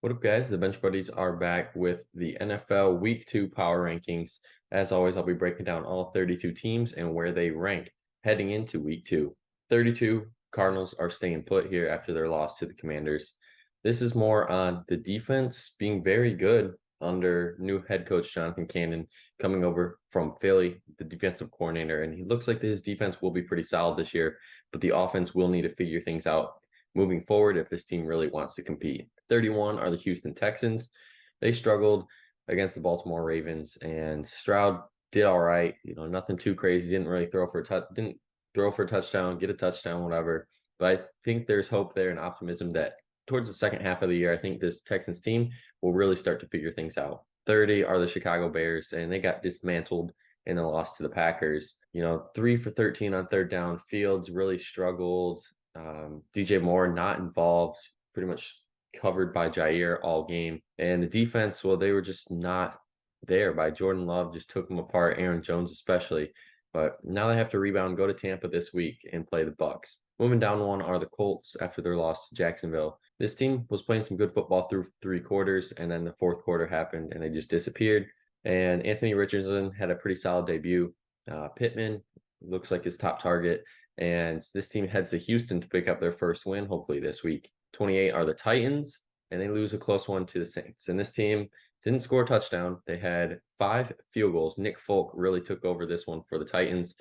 What up, guys? The Bench Buddies are back with the NFL Week 2 Power Rankings. As always, I'll be breaking down all 32 teams and where they rank heading into Week 2. 32 Cardinals are staying put here after their loss to the Commanders. This is more on the defense being very good under new head coach Jonathan Cannon coming over from Philly, the defensive coordinator, and he looks like his defense will be pretty solid this year, but the offense will need to figure things out moving forward if this team really wants to compete. 31 are the Houston Texans. They struggled against the Baltimore Ravens, and Stroud did all right. Nothing too crazy. Didn't throw for a touchdown, get a touchdown, whatever. But I think there's hope there and optimism that towards the second half of the year, I think this Texans team will really start to figure things out. 30 are the Chicago Bears, and they got dismantled in the loss to the Packers. 3 for 13 on third down. Fields really struggled. DJ Moore not involved, pretty much covered by Jair all game. And the defense, well, they were just not there. By Jordan Love just took them apart, Aaron Jones especially. But now they have to rebound, go to Tampa this week and play the Bucks. Moving down one are the Colts after their loss to Jacksonville. This team was playing some good football through three quarters, and then the fourth quarter happened and they just disappeared. And Anthony Richardson had a pretty solid debut. Pittman looks like his top target. And this team heads to Houston to pick up their first win, hopefully this week. 28 are the Titans, and they lose a close one to the Saints. And this team didn't score a touchdown. They had 5 field goals. Nick Folk really took over this one for the Titans.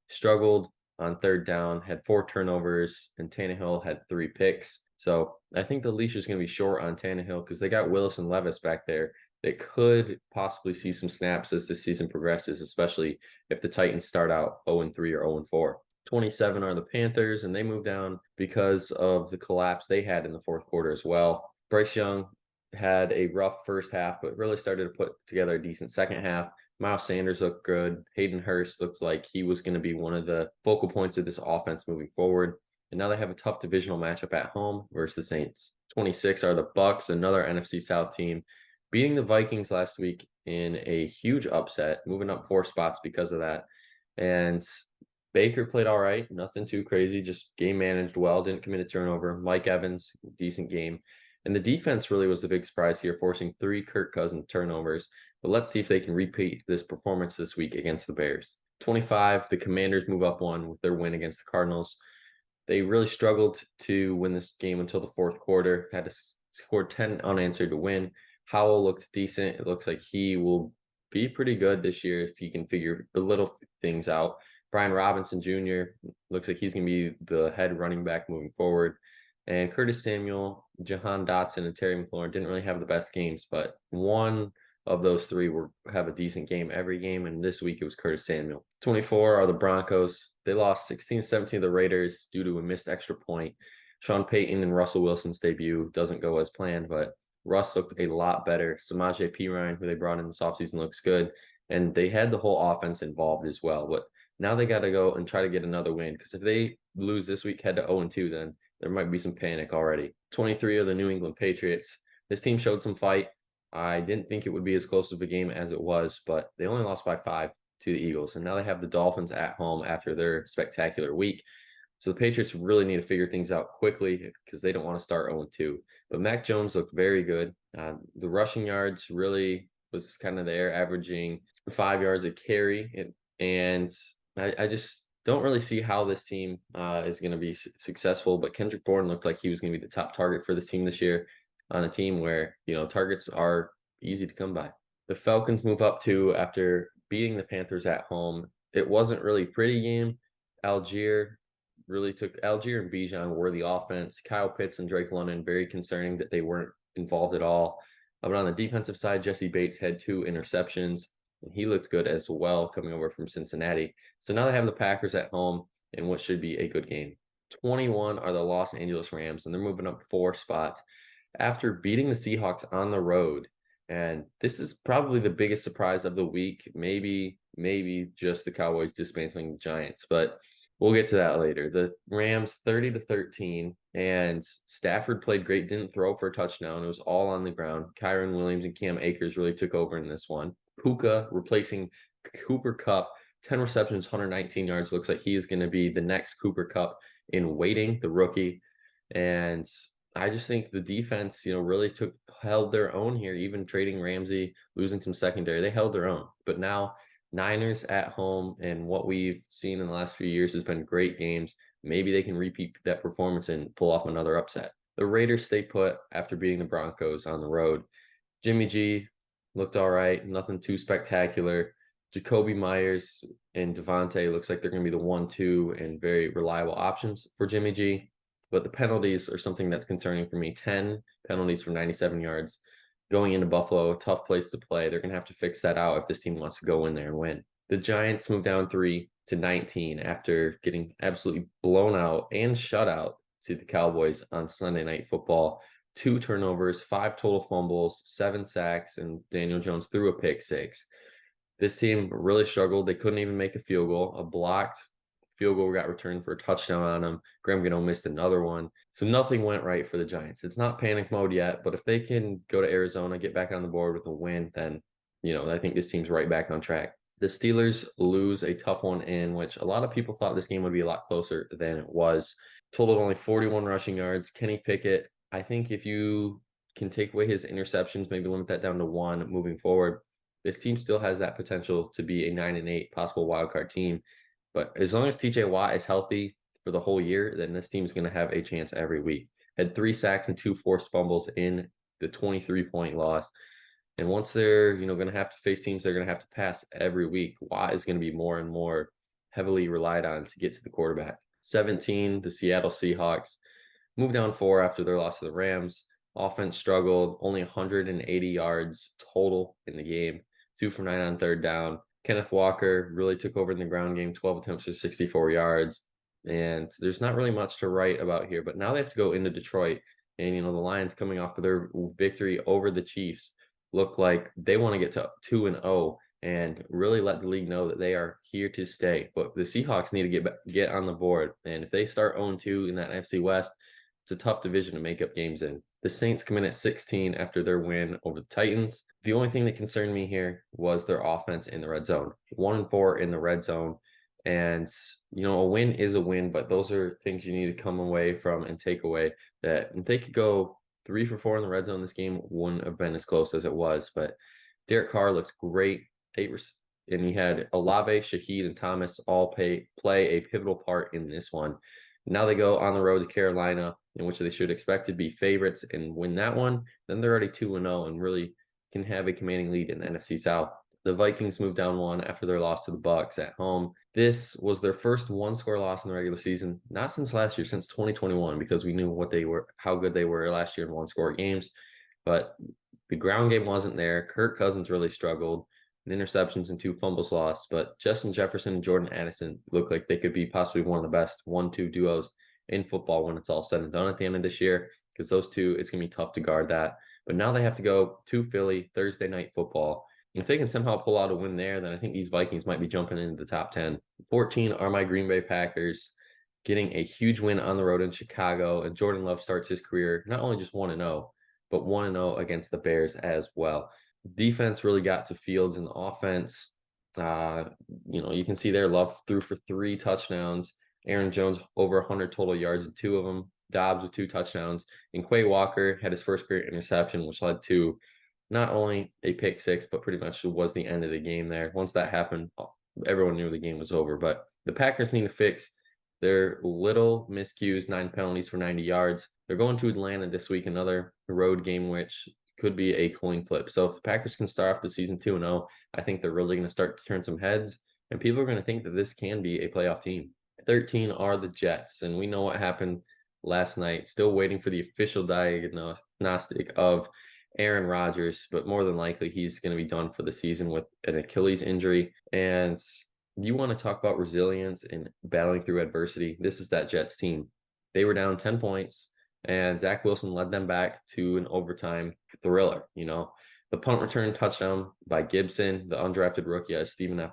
Struggled on third down, had 4 turnovers, and Tannehill had 3 picks. So I think the leash is going to be short on Tannehill because they got Willis and Levis back there that could possibly see some snaps as the season progresses, especially if the Titans start out 0-3 or 0-4. 27 are the Panthers, and they moved down because of the collapse they had in the fourth quarter as well. Bryce Young had a rough first half, but really started to put together a decent second half. Miles Sanders looked good. Hayden Hurst looked like he was going to be one of the focal points of this offense moving forward. And now they have a tough divisional matchup at home versus the Saints. 26 are the Bucks, another NFC South team, beating the Vikings last week in a huge upset, moving up 4 spots because of that. And Baker played all right, nothing too crazy, just game managed well, didn't commit a turnover. Mike Evans, decent game. And the defense really was the big surprise here, forcing 3 Kirk Cousins turnovers. But let's see if they can repeat this performance this week against the Bears. 25, the Commanders move up 1 with their win against the Cardinals. They really struggled to win this game until the fourth quarter, had to score 10 unanswered to win. Howell looked decent. It looks like he will be pretty good this year if he can figure the little things out. Brian Robinson Jr. looks like he's going to be the head running back moving forward. And Curtis Samuel, Jahan Dotson, and Terry McLaurin didn't really have the best games, but one of those 3 have a decent game every game, and this week it was Curtis Samuel. 24 are the Broncos. They lost 16-17 to the Raiders due to a missed extra point. Sean Payton and Russell Wilson's debut doesn't go as planned, but Russ looked a lot better. Samaje Perine, who they brought in this offseason, looks good. And they had the whole offense involved as well. But now they got to go and try to get another win, because if they lose this week, head to 0-2, then there might be some panic already. 23 are the New England Patriots. This team showed some fight. I didn't think it would be as close of a game as it was, but they only lost by 5 to the Eagles. And now they have the Dolphins at home after their spectacular week. So the Patriots really need to figure things out quickly because they don't want to start 0-2. But Mac Jones looked very good. The rushing yards really was kind of there, averaging 5 yards a carry. And I just don't really see how this team is going to be successful. But Kendrick Bourne looked like he was going to be the top target for this team this year on a team where, targets are easy to come by. The Falcons move up 2 after beating the Panthers at home. It wasn't really a pretty game. Algier and Bijan were the offense. Kyle Pitts and Drake London, very concerning that they weren't involved at all. But on the defensive side, Jesse Bates had 2 interceptions, and he looked good as well coming over from Cincinnati. So now they have the Packers at home in what should be a good game. 21 are the Los Angeles Rams, and they're moving up 4 spots after beating the Seahawks on the road. And this is probably the biggest surprise of the week. Maybe just the Cowboys dismantling the Giants, but we'll get to that later. The Rams 30-13, and Stafford played great, didn't throw for a touchdown. It was all on the ground. Kyron Williams and Cam Akers really took over in this one. Puka replacing Cooper Kupp, 10 receptions, 119 yards. Looks like he is going to be the next Cooper Kupp in waiting, the rookie. And I just think the defense, really held their own here, even trading Ramsey, losing some secondary. They held their own. But now Niners at home and what we've seen in the last few years has been great games. Maybe they can repeat that performance and pull off another upset. The Raiders stay put after beating the Broncos on the road. Jimmy G looked all right, nothing too spectacular. Jacoby Myers and Devontae looks like they're going to be the 1-2 and very reliable options for Jimmy G. But the penalties are something that's concerning for me. 10 penalties for 97 yards. Going into Buffalo, tough place to play. They're going to have to fix that out if this team wants to go in there and win. The Giants moved down 3-19 after getting absolutely blown out and shut out to the Cowboys on Sunday Night Football. 2 turnovers, 5 total fumbles, 7 sacks, and Daniel Jones threw a pick six. This team really struggled. They couldn't even make a field goal. A blocked field goal got returned for a touchdown on them. Graham Gano missed another one. So nothing went right for the Giants. It's not panic mode yet, but if they can go to Arizona, get back on the board with a win, then, I think this team's right back on track. The Steelers lose a tough one in which a lot of people thought this game would be a lot closer than it was. Totaled only 41 rushing yards. Kenny Pickett, I think if you can take away his interceptions, maybe limit that down to 1 moving forward, this team still has that potential to be a 9-8 possible wildcard team. But as long as TJ Watt is healthy for the whole year, then this team's going to have a chance every week. Had 3 sacks and 2 forced fumbles in the 23-point loss. And once they're, going to have to face teams, they're going to have to pass every week. Watt is going to be more and more heavily relied on to get to the quarterback. 17, the Seattle Seahawks moved down 4 after their loss to the Rams. Offense struggled, only 180 yards total in the game, 2 for 9 on third down. Kenneth Walker really took over in the ground game, 12 attempts for 64 yards. And there's not really much to write about here, but now they have to go into Detroit. And, the Lions coming off of their victory over the Chiefs look like they want to get to 2-0 and really let the league know that they are here to stay. But the Seahawks need to get on the board. And if they start 0-2 in that NFC West, it's a tough division to make up games in. The Saints come in at 16 after their win over the Titans. The only thing that concerned me here was their offense in the red zone. 1-4 in the red zone. And, a win is a win, but those are things you need to come away from and take away. That if they could go 3 for 4 in the red zone, this game wouldn't have been as close as it was. But Derek Carr looked great. And he had Olave, Shaheed, and Thomas all play a pivotal part in this one. Now they go on the road to Carolina, in which they should expect to be favorites and win that one. Then they're already 2-0 and really can have a commanding lead in the NFC South. The Vikings moved down 1 after their loss to the Bucks at home. This was their first 1-score loss in the regular season, not since last year, since 2021, because we knew how good they were last year in 1-score games. But the ground game wasn't there. Kirk Cousins really struggled. Interceptions and 2 fumbles lost, but Justin Jefferson and Jordan Addison look like they could be possibly one of the best 1-2 duos in football when it's all said and done at the end of this year, because those two, it's going to be tough to guard that. But now they have to go to Philly Thursday Night Football. If they can somehow pull out a win there, then I think these Vikings might be jumping into the top 10. 14 are my Green Bay Packers, getting a huge win on the road in Chicago, and Jordan Love starts his career not only just 1-0, but 1-0 against the Bears as well. Defense really got to Fields in the offense. You can see there Love threw for 3 touchdowns. Aaron Jones over 100 total yards and 2 of them. Dobbs with 2 touchdowns. And Quay Walker had his first career interception, which led to not only a pick six, but pretty much was the end of the game there. Once that happened, everyone knew the game was over. But the Packers need to fix their little miscues, 9 penalties for 90 yards. They're going to Atlanta this week, another road game, which could be a coin flip. So if the Packers can start off the season 2-0, I think they're really going to start to turn some heads, and people are going to think that this can be a playoff team. 13 are the Jets, and we know what happened last night. Still waiting for the official diagnostic of Aaron Rodgers, but more than likely he's going to be done for the season with an Achilles injury. And you want to talk about resilience and battling through adversity. This is that Jets team. They were down 10 points. And Zach Wilson led them back to an overtime thriller. The punt return touchdown by Gibson, the undrafted rookie, Stephen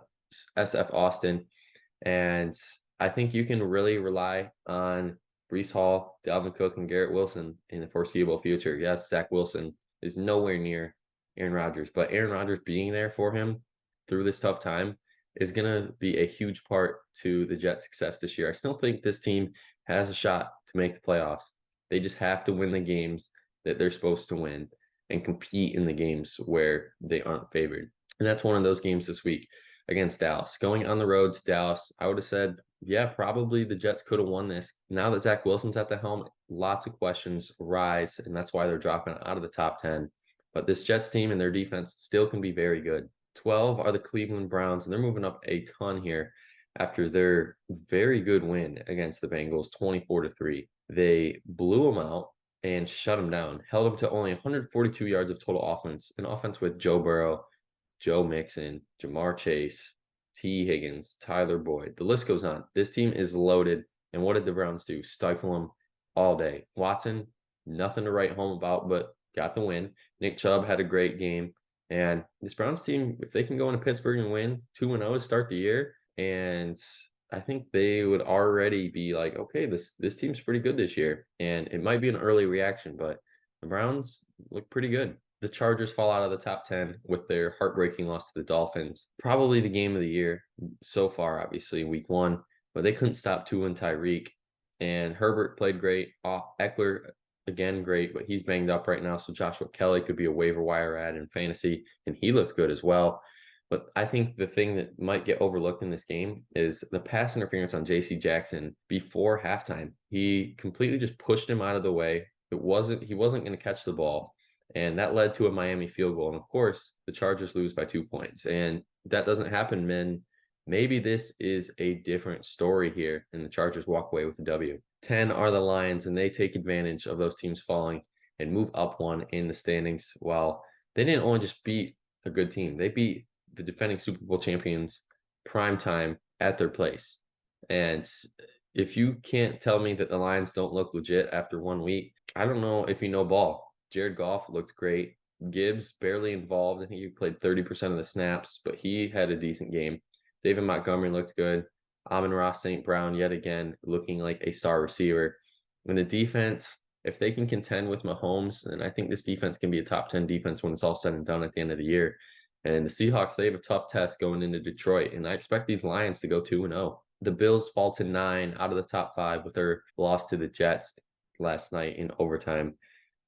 S.F. Austin. And I think you can really rely on Breece Hall, Dalvin Cook, and Garrett Wilson in the foreseeable future. Yes, Zach Wilson is nowhere near Aaron Rodgers, but Aaron Rodgers being there for him through this tough time is going to be a huge part to the Jets' success this year. I still think this team has a shot to make the playoffs. They just have to win the games that they're supposed to win and compete in the games where they aren't favored. And that's one of those games this week against Dallas. Going on the road to Dallas, I would have said, yeah, probably the Jets could have won this. Now that Zach Wilson's at the helm, lots of questions rise, and that's why they're dropping out of the top 10. But this Jets team and their defense still can be very good. 12 are the Cleveland Browns, and they're moving up a ton here after their very good win against the Bengals, 24-3. They blew them out and shut them down, held them to only 142 yards of total offense, an offense with Joe Burrow, Joe Mixon, Jamar Chase, T. Higgins, Tyler Boyd. The list goes on. This team is loaded. And what did the Browns do? Stifle them all day. Watson, nothing to write home about, but got the win. Nick Chubb had a great game. And this Browns team, if they can go into Pittsburgh and win 2-0 to start the year, and I think they would already be like, okay, this team's pretty good this year. And it might be an early reaction, but the Browns look pretty good. The Chargers fall out of the top 10 with their heartbreaking loss to the Dolphins. Probably the game of the year so far, obviously, week 1, but they couldn't stop Tua and Tyreek. And Herbert played great. Eckler, again, great, but he's banged up right now. So Joshua Kelly could be a waiver wire ad in fantasy, and he looked good as well. But I think the thing that might get overlooked in this game is the pass interference on J.C. Jackson before halftime. He completely just pushed him out of the way. He wasn't going to catch the ball. And that led to a Miami field goal. And of course, the Chargers lose by 2 points. And that doesn't happen, men. Maybe this is a different story here, and the Chargers walk away with a W. 10 are the Lions, and they take advantage of those teams falling and move up one in the standings. While they didn't only just beat a good team, they beat the defending Super Bowl champions prime time at their place. And if you can't tell me that the Lions don't look legit after 1 week, I don't know if you know ball. Jared Goff looked great. Gibbs barely involved. I think he played 30% of the snaps, but he had a decent game. David Montgomery looked good. Amon-Ra St. Brown, yet again, looking like a star receiver. And the defense, if they can contend with Mahomes, and I think this defense can be a top 10 defense when it's all said and done at the end of the year. And the Seahawks, they have a tough test going into Detroit, and I expect these Lions to go 2-0. The Bills fall to 9 out of the top 5 with their loss to the Jets last night in overtime.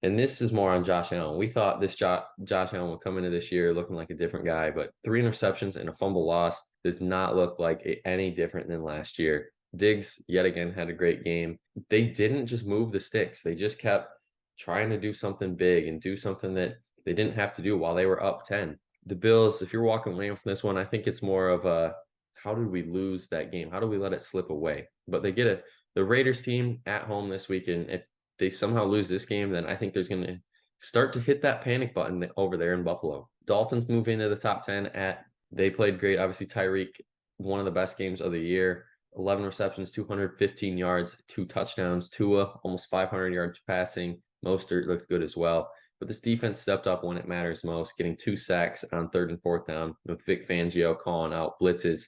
And this is more on Josh Allen. We thought this Josh Allen would come into this year looking like a different guy, but 3 interceptions and a fumble lost does not look like any different than last year. Diggs, yet again, had a great game. They didn't just move the sticks. They just kept trying to do something big and do something that they didn't have to do while they were up 10. The Bills, if you're walking away from this one, I think it's more of a, how did we lose that game? How do we let it slip away? But they get the Raiders team at home this weekend. If they somehow lose this game, then I think there's going to start to hit that panic button over there in Buffalo. Dolphins move into the top 10 they played great. Obviously, Tyreek, one of the best games of the year. 11 receptions, 215 yards, 2 touchdowns. Tua, almost 500 yards passing. Mostert looked good as well. But this defense stepped up when it matters most, getting 2 sacks on 3rd and 4th down with Vic Fangio calling out blitzes.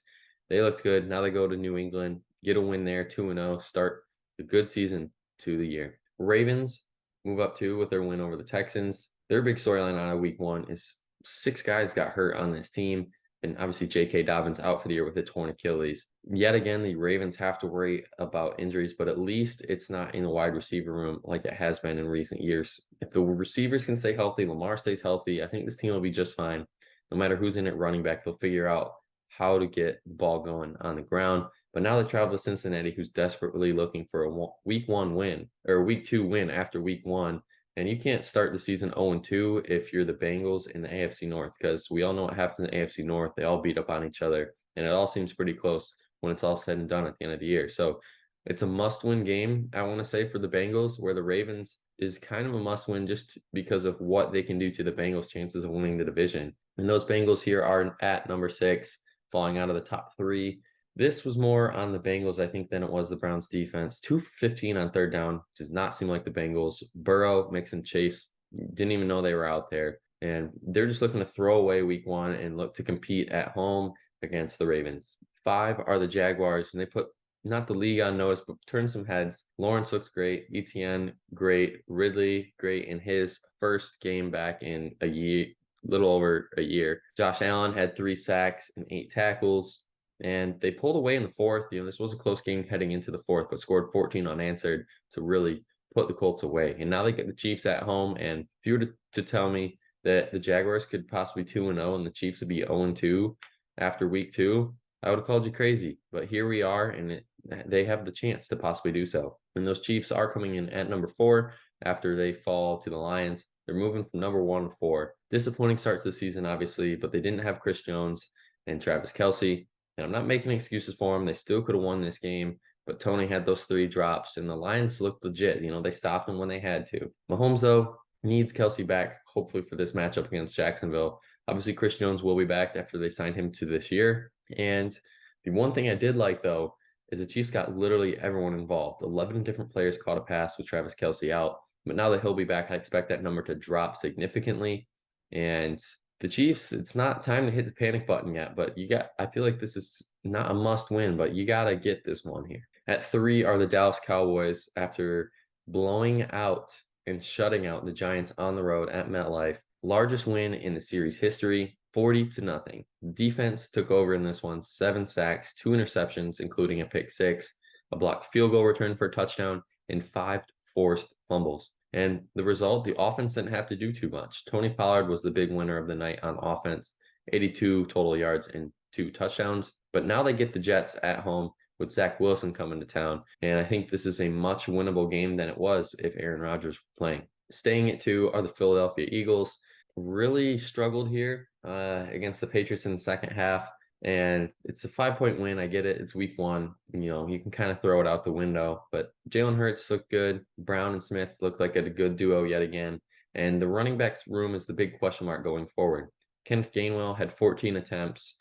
They looked good. Now they go to New England, get a win there, 2-0, start a good season to the year. Ravens move up 2 with their win over the Texans. Their big storyline out of week 1 is 6 guys got hurt on this team. And obviously J.K. Dobbins out for the year with a torn Achilles. Yet again, the Ravens have to worry about injuries, but at least it's not in the wide receiver room like it has been in recent years. If the receivers can stay healthy, Lamar stays healthy, I think this team will be just fine. No matter who's in it running back, they'll figure out how to get the ball going on the ground. But now they travel to Cincinnati, who's desperately looking for a week 1 win or a week 2 win after week 1. And you can't start the season 0-2 if you're the Bengals in the AFC North, because we all know what happens in the AFC North. They all beat up on each other, and it all seems pretty close when it's all said and done at the end of the year. So it's a must-win game, I want to say, for the Bengals, where the Ravens is kind of a must-win just because of what they can do to the Bengals' chances of winning the division. And those Bengals here are at number 6, falling out of the top 3. This was more on the Bengals, I think, than it was the Browns defense. 2-15 on 3rd down does not seem like the Bengals. Burrow, Mixon, Chase didn't even know they were out there. And they're just looking to throw away week 1 and look to compete at home against the Ravens. 5 are the Jaguars, and they put not the league on notice, but turned some heads. Lawrence looks great. Etienne, great. Ridley, great in his first game back in a year, little over a year. Josh Allen had 3 sacks and 8 tackles. And they pulled away in the 4th. This was a close game heading into the 4th, but scored 14 unanswered to really put the Colts away. And now they get the Chiefs at home. And if you were to tell me that the Jaguars could possibly 2-0 and the Chiefs would be 0-2 after week 2, I would have called you crazy. But here we are, and they have the chance to possibly do so. And those Chiefs are coming in at number 4 after they fall to the Lions. They're moving from number 1 to 4. Disappointing start to the season, obviously, but they didn't have Chris Jones and Travis Kelce. And I'm not making excuses for them. They still could have won this game, but Tony had those 3 drops, and the Lions looked legit. They stopped them when they had to. Mahomes, though, needs Kelce back, hopefully, for this matchup against Jacksonville. Obviously, Chris Jones will be back after they signed him to this year. And the one thing I did like, though, is the Chiefs got literally everyone involved. 11 different players caught a pass with Travis Kelce out. But now that he'll be back, I expect that number to drop significantly. And the Chiefs, it's not time to hit the panic button yet, but I feel like this is not a must win, but you got to get this one here. At 3 are the Dallas Cowboys after blowing out and shutting out the Giants on the road at MetLife. Largest win in the series history, 40-0. Defense took over in this one, 7 sacks, 2 interceptions, including a pick 6, a blocked field goal return for a touchdown, and 5 forced fumbles. And the result, the offense didn't have to do too much. Tony Pollard was the big winner of the night on offense, 82 total yards and 2 touchdowns. But now they get the Jets at home with Zach Wilson coming to town. And I think this is a much winnable game than it was if Aaron Rodgers were playing. Staying at 2 are the Philadelphia Eagles. Really struggled here against the Patriots in the second half. And it's a 5-point win. I get it. It's week 1. You can kind of throw it out the window. But Jalen Hurts looked good. Brown and Smith looked like a good duo yet again. And the running backs room is the big question mark going forward. Kenneth Gainwell had 14 attempts,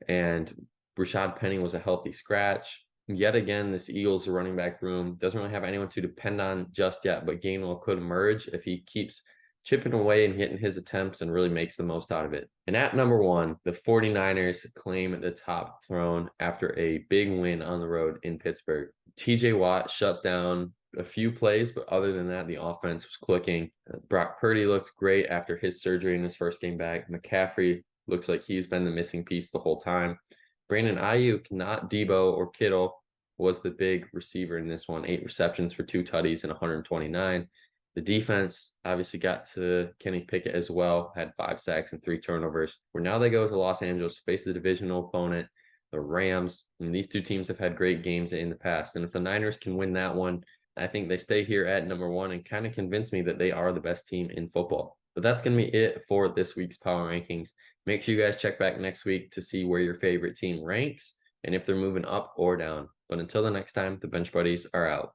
and Rashad Penny was a healthy scratch. Yet again, this Eagles running back room doesn't really have anyone to depend on just yet, but Gainwell could emerge if he keeps chipping away and hitting his attempts and really makes the most out of it. And at number 1, the 49ers claim the top throne after a big win on the road in Pittsburgh. TJ Watt shut down a few plays, but other than that, the offense was clicking. Brock Purdy looked great after his surgery in his first game back. McCaffrey looks like he's been the missing piece the whole time. Brandon Ayuk, not Debo or Kittle, was the big receiver in this one. 8 receptions for 2 tutties and 129. The defense obviously got to Kenny Pickett as well, had 5 sacks and 3 turnovers. Where now they go to Los Angeles to face the divisional opponent, the Rams. And these 2 teams have had great games in the past. And if the Niners can win that one, I think they stay here at number 1 and kind of convince me that they are the best team in football. But that's going to be it for this week's Power Rankings. Make sure you guys check back next week to see where your favorite team ranks and if they're moving up or down. But until the next time, the Bench Buddies are out.